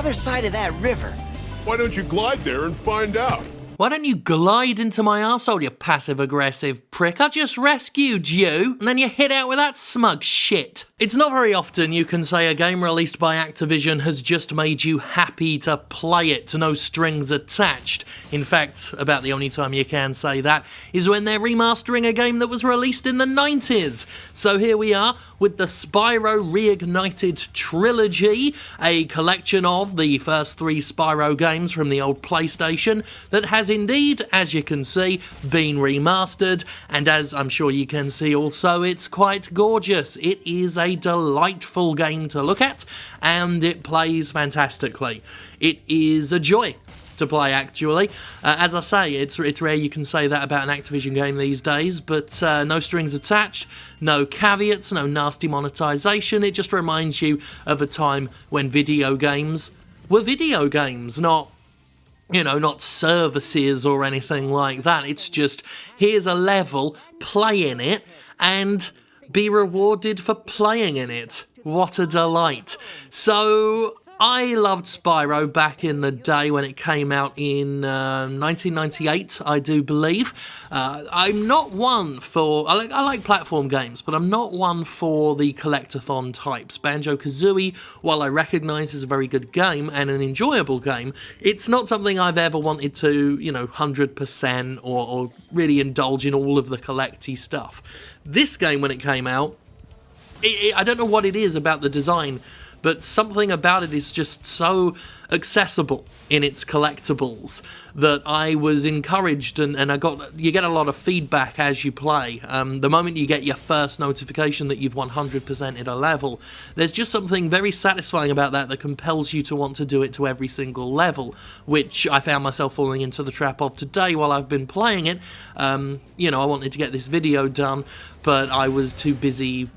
other side of that river? Why don't you glide there and find out? Why don't you glide into my arsehole, you passive-aggressive prick? I just rescued you, and then you hit out with that smug shit. It's not very often you can say a game released by Activision has just made you happy to play it, no strings attached. In fact, about the only time you can say that is when they're remastering a game that was released in the 90s. So here we are with the Spyro Reignited Trilogy, a collection of the first 3 Spyro games from the old PlayStation that has indeed, as you can see, been remastered, and as I'm sure you can see also, it's quite gorgeous. It is a delightful game to look at, and it plays fantastically. It is a joy to play, actually. As I say, it's rare you can say that about an Activision game these days, but no strings attached, no caveats, no nasty monetization. It just reminds you of a time when video games were video games, not services or anything like that. It's just, here's a level, play in it, and be rewarded for playing in it. What a delight. So, I loved Spyro back in the day when it came out in 1998, I do believe. I'm not one for... I like platform games, but I'm not one for the collectathon types. Banjo-Kazooie, while I recognise is a very good game and an enjoyable game, it's not something I've ever wanted to, 100% or really indulge in all of the collecty stuff. This game, when it came out, I don't know what it is about the design, but something about it is just so accessible in its collectibles that I was encouraged, and you get a lot of feedback as you play. The moment you get your first notification that you've 100%ed a level, there's just something very satisfying about that compels you to want to do it to every single level, which I found myself falling into the trap of today while I've been playing it. I wanted to get this video done, but I was too busy,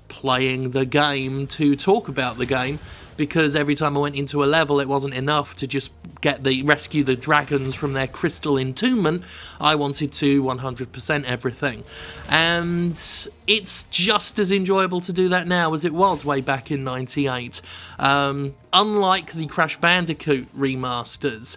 playing the game to talk about the game, because every time I went into a level it wasn't enough to just rescue the dragons from their crystal entombment. I wanted to 100% everything, and it's just as enjoyable to do that now as it was way back in 98. Unlike the Crash Bandicoot remasters,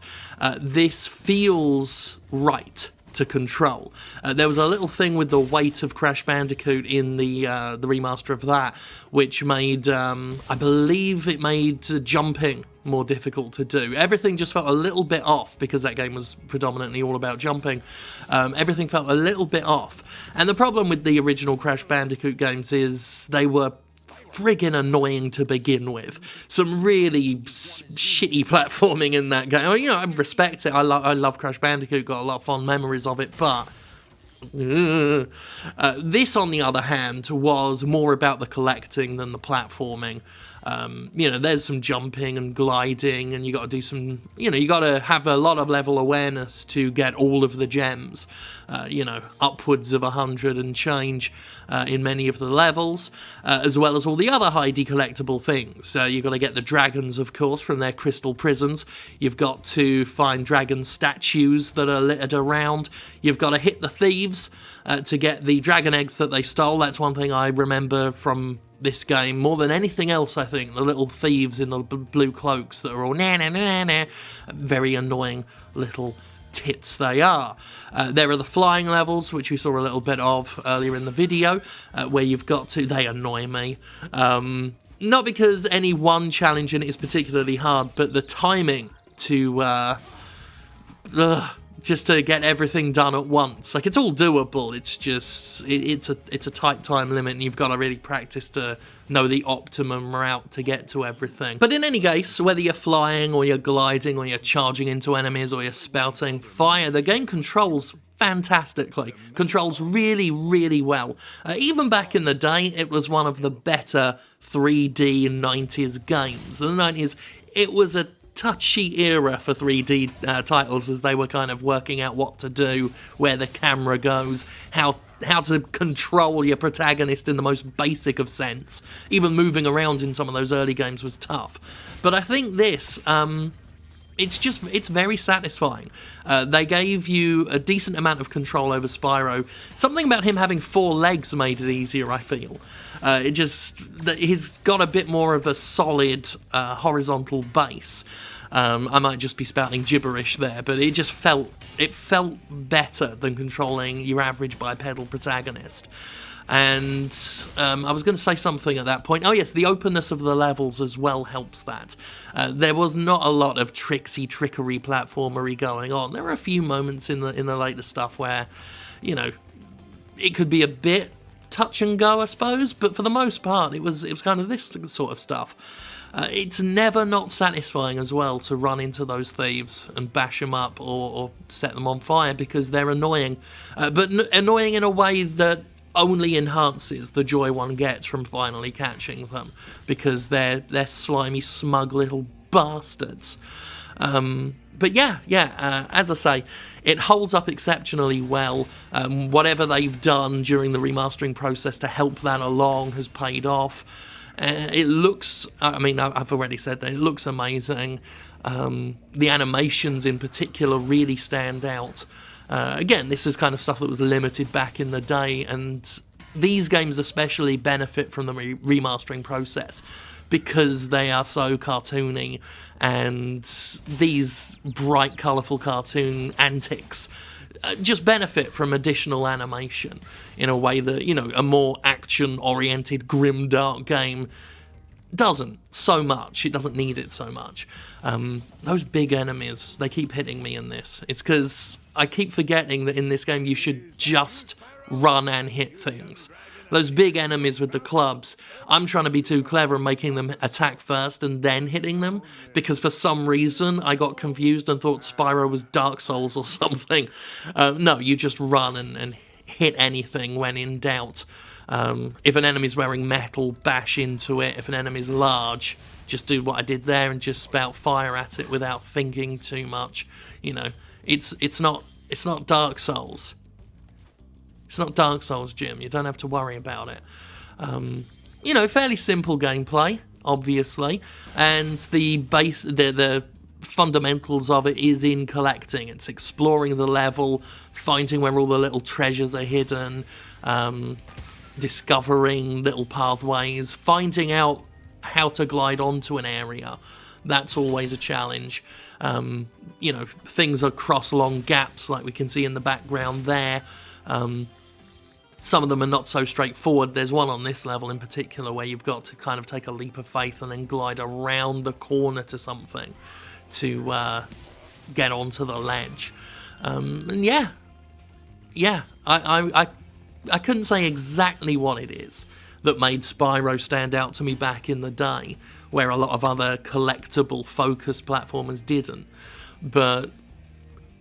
this feels right to control. There was a little thing with the weight of Crash Bandicoot in the remaster of that, which made, I believe it made jumping more difficult to do. Everything just felt a little bit off, because that game was predominantly all about jumping. Everything felt a little bit off. And the problem with the original Crash Bandicoot games is they were friggin' annoying to begin with. Some really shitty platforming in that game. I respect it. I love Crash Bandicoot, got a lot of fond memories of it, but this, on the other hand, was more about the collecting than the platforming. There's some jumping and gliding, and you got to do some, you got to have a lot of level awareness to get all of the gems, upwards of 100 and change in many of the levels, as well as all the other Heidi collectible things. You've got to get the dragons, of course, from their crystal prisons. You've got to find dragon statues that are littered around. You've got to hit the thieves to get the dragon eggs that they stole. That's one thing I remember from this game more than anything else, I think. The little thieves in the blue cloaks that are all na-na-na-na, very annoying little tits they are. There are the flying levels, which we saw a little bit of earlier in the video, where you've got to... They annoy me. Not because any one challenge in it is particularly hard, but the timing to... just to get everything done at once. It's all doable, it's just, it's a tight time limit, and you've got to really practice to know the optimum route to get to everything. But in any case, whether you're flying, or you're gliding, or you're charging into enemies, or you're spouting fire, the game controls fantastically. Controls really, really well. Even back in the day, it was one of the better 3D 90s games. In the 90s, it was a touchy era for 3D titles, as they were kind of working out what to do, where the camera goes, how to control your protagonist in the most basic of sense. Even moving around in some of those early games was tough. But I think this, it's very satisfying. They gave you a decent amount of control over Spyro. Something about him having 4 legs made it easier, I feel. He's got a bit more of a solid horizontal base. I might just be spouting gibberish there, but it felt better than controlling your average bipedal protagonist. And I was going to say something at that point. Oh yes, the openness of the levels as well helps that. There was not a lot of trickery platformery going on. There were a few moments in the later stuff where, you know, it could be a bit touch and go, I suppose, but for the most part it was kind of this sort of stuff. It's never not satisfying as well to run into those thieves and bash them up or set them on fire, because they're annoying, but annoying in a way that only enhances the joy one gets from finally catching them, because they're slimy, smug little bastards. But yeah, as I say, it holds up exceptionally well. Whatever they've done during the remastering process to help that along has paid off. It looks, I mean, I've already said that, it looks amazing. The animations in particular really stand out. Again, this is kind of stuff that was limited back in the day, and these games especially benefit from the remastering process because they are so cartoony, and these bright, colourful cartoon antics just benefit from additional animation in a way that, you know, a more action-oriented, grim, dark game doesn't so much. It doesn't need it so much. Those big enemies, they keep hitting me in this. It's because I keep forgetting that in this game you should just run and hit things. Those big enemies with the clubs, I'm trying to be too clever and making them attack first and then hitting them, because for some reason I got confused and thought Spyro was Dark Souls or something. No, you just run and hit anything when in doubt. If an enemy's wearing metal, bash into it. If an enemy's large, just do what I did there and just spout fire at it without thinking too much. You know, it's not Dark Souls. It's not Dark Souls, Jim. You don't have to worry about it. You know, fairly simple gameplay, obviously, and the fundamentals of it is in collecting. It's exploring the level, finding where all the little treasures are hidden, discovering little pathways, finding out how to glide onto an area. That's always a challenge. You know, things across long gaps like we can see in the background there. Some of them are not so straightforward. There's one on this level in particular where you've got to kind of take a leap of faith and then glide around the corner to something to get onto the ledge. And yeah, I couldn't say exactly what it is that made Spyro stand out to me back in the day, where a lot of other collectible focused platformers didn't. But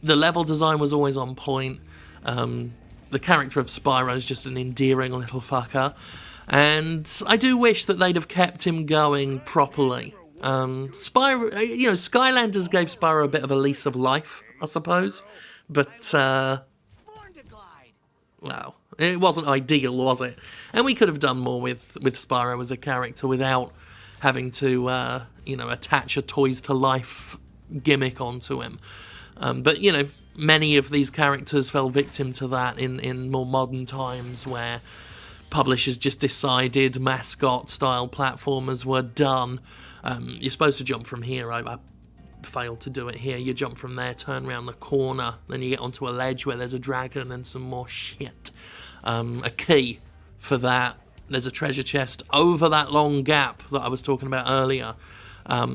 the level design was always on point. The character of Spyro is just an endearing little fucker, and I do wish that they'd have kept him going properly. Spyro, you know, Skylanders gave Spyro a bit of a lease of life, I suppose, but well, it wasn't ideal, was it? And we could have done more with Spyro as a character without having to, you know, attach a toys to life gimmick onto him. But you know, many of these characters fell victim to that in more modern times, where publishers just decided mascot-style platformers were done. You're supposed to jump from here. I failed to do it here. You jump from there, turn around the corner, then you get onto a ledge where there's a dragon and some more shit. A key for that. There's a treasure chest over that long gap that I was talking about earlier.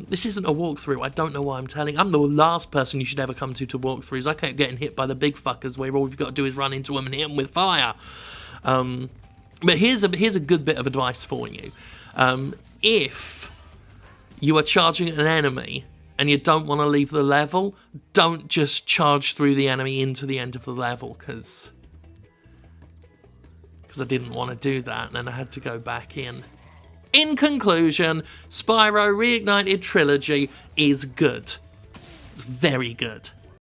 This isn't a walkthrough. I don't know why I'm telling. I'm the last person you should ever come to walkthroughs. I kept getting hit by the big fuckers where all you've got to do is run into them and hit them with fire. But here's a good bit of advice for you. If you are charging an enemy and you don't want to leave the level, don't just charge through the enemy into the end of the level, because I didn't want to do that, and then I had to go back in. In conclusion, Spyro Reignited Trilogy is good. It's very good.